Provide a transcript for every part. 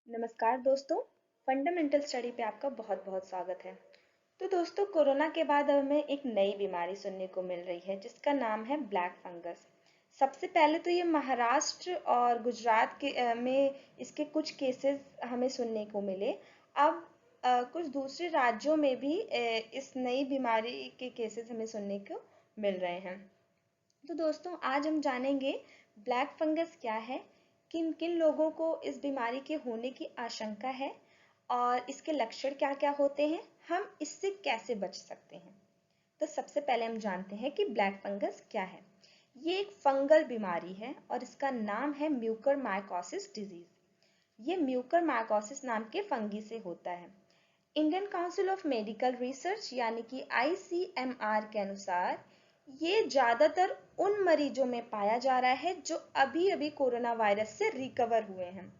नमस्कार दोस्तों। Fundamental study पे आपका बहुत बहुत स्वागत है। तो दोस्तों, कोरोना के बाद अब हमें एक नई बीमारी सुनने को मिल रही है जिसका नाम है ब्लैक फंगस। सबसे पहले तो ये महाराष्ट्र और गुजरात में इसके कुछ केसेस हमें सुनने को मिले। अब कुछ दूसरे राज्यों में भी इस नई बीमारी के केसेस हमें सुनने को मिल रहे हैं। तो दोस्तों, आज हम जानेंगे ब्लैक फंगस क्या है, किन किन लोगों को इस बीमारी के होने की आशंका है और इसके लक्षण क्या क्या होते हैं, हम इससे कैसे बच सकते हैं। तो सबसे पहले हम जानते हैं कि ब्लैक फंगस क्या है। ये एक फंगल बीमारी है और इसका नाम है म्यूकरमाइकोसिस डिजीज। ये म्यूकरमाइकोसिस नाम के फंगी से होता है। Indian council of medical research यानी कि ICMR के अनुसार ये ज्यादातर उन मरीजों में पाया जा रहा है जो अभी अभी कोरोना वायरस से रिकवर हुए हैं,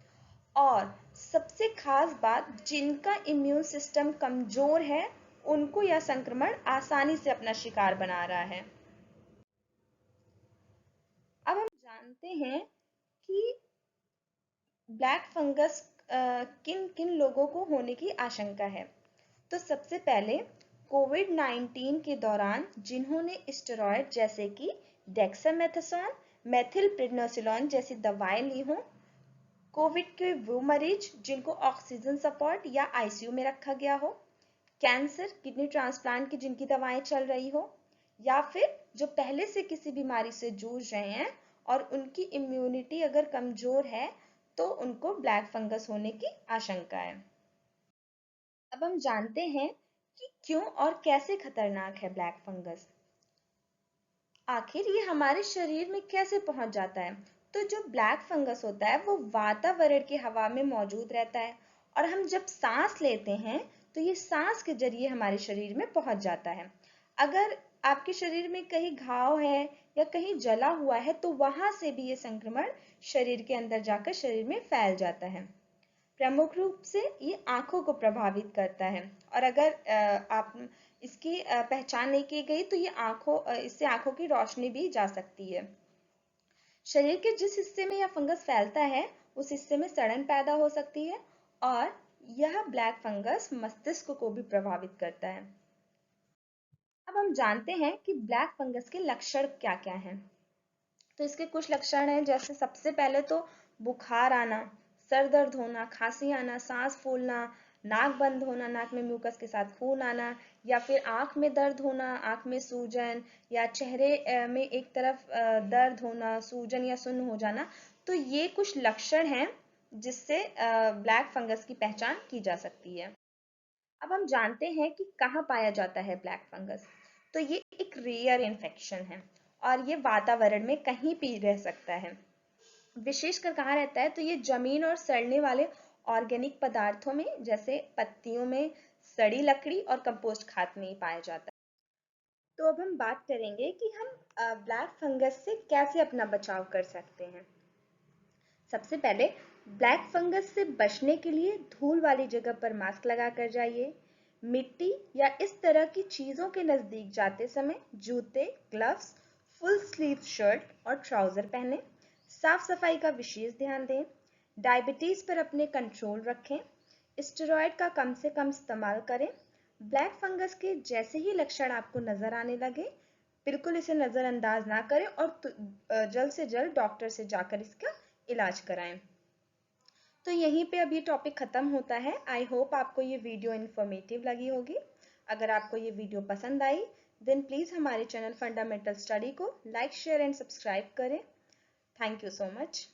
और सबसे खास बात, जिनका इम्यून सिस्टम कमजोर है उनको यह संक्रमण आसानी से अपना शिकार बना रहा है। अब हम जानते हैं कि ब्लैक फंगस किन किन लोगों को होने की आशंका है। तो सबसे पहले कोविड-19 के दौरान जिन्होंने स्टेरॉयड जैसे कि डेक्सामेथासोन, मेथिलप्रेडनिसोलोन जैसी दवाएं ली हों, कोविड के वो मरीज जिनको ऑक्सीजन सपोर्ट या ICU में रखा गया हो, कैंसर, किडनी ट्रांसप्लांट की जिनकी दवाएं चल रही हो, या फिर जो पहले से किसी बीमारी से जूझ रहे हैं और उनकी इम्यूनिटी अगर कमजोर है तो उनको ब्लैक फंगस होने की आशंका है। अब हम जानते हैं कि क्यों और कैसे खतरनाक है ब्लैक फंगस। आखिर ये हमारे शरीर में कैसे पहुंच जाता है। तो जो ब्लैक फंगस होता है वो वातावरण की हवा में मौजूद रहता है, और हम जब सांस लेते हैं तो ये सांस के जरिए हमारे शरीर में पहुंच जाता है। अगर आपके शरीर में कहीं घाव है या कहीं जला हुआ है तो वहां से भी ये संक्रमण शरीर के अंदर जाकर शरीर में फैल जाता है। प्रमुख रूप से ये आंखों को प्रभावित करता है, और अगर आप इसकी पहचान नहीं की गई तो ये इससे आंखों की रोशनी भी जा सकती है। शरीर के जिस हिस्से में यह फंगस फैलता है उस हिस्से में सड़न पैदा हो सकती है, और यह ब्लैक फंगस मस्तिष्क को भी प्रभावित करता है। अब हम जानते हैं कि ब्लैक फंगस के लक्षण क्या क्या हैं। तो इसके कुछ लक्षण हैं, जैसे सबसे पहले तो बुखार आना, सर दर्द होना, खांसी आना, सांस फूलना, नाक बंद होना, नाक में म्यूकस के साथ खून आना, या फिर आंख में दर्द होना, आंख में सूजन, या चेहरे में एक तरफ दर्द होना, सूजन या सुन्न हो जाना। तो ये कुछ लक्षण हैं जिससे ब्लैक फंगस की पहचान की जा सकती है। अब हम जानते हैं कि कहाँ पाया जाता है ब्लैक फंगस। तो ये एक रेयर इन्फेक्शन है और ये वातावरण में कहीं भी रह सकता है। विशेषकर कहाँ रहता है, तो ये जमीन और सड़ने वाले ऑर्गेनिक पदार्थों में, जैसे पत्तियों में, सड़ी लकड़ी और कंपोस्ट खाद में ही पाया जाता है। तो अब हम बात करेंगे कि हम ब्लैक फंगस से कैसे अपना बचाव कर सकते हैं। सबसे पहले ब्लैक फंगस से बचने के लिए धूल वाली जगह पर मास्क लगा कर जाइए। मिट्टी या इस तरह की चीजों के नजदीक जाते समय जूते, ग्लव्स, फुल स्लीव शर्ट और ट्राउजर पहनें। साफ सफाई का विशेष ध्यान दें। डायबिटीज पर अपने कंट्रोल रखें। स्टेरॉयड का कम से कम इस्तेमाल करें। ब्लैक फंगस के जैसे ही लक्षण आपको नजर आने लगे, बिल्कुल इसे नजरअंदाज ना करें और जल्द से जल्द डॉक्टर से जाकर इसका इलाज कराएं। तो यहीं पे अब ये टॉपिक खत्म होता है। आई होप आपको ये वीडियो इन्फॉर्मेटिव लगी होगी। अगर आपको ये वीडियो पसंद आई देन प्लीज हमारे चैनल फंडामेंटल स्टडी को लाइक, शेयर एंड सब्सक्राइब करें। Thank you so much.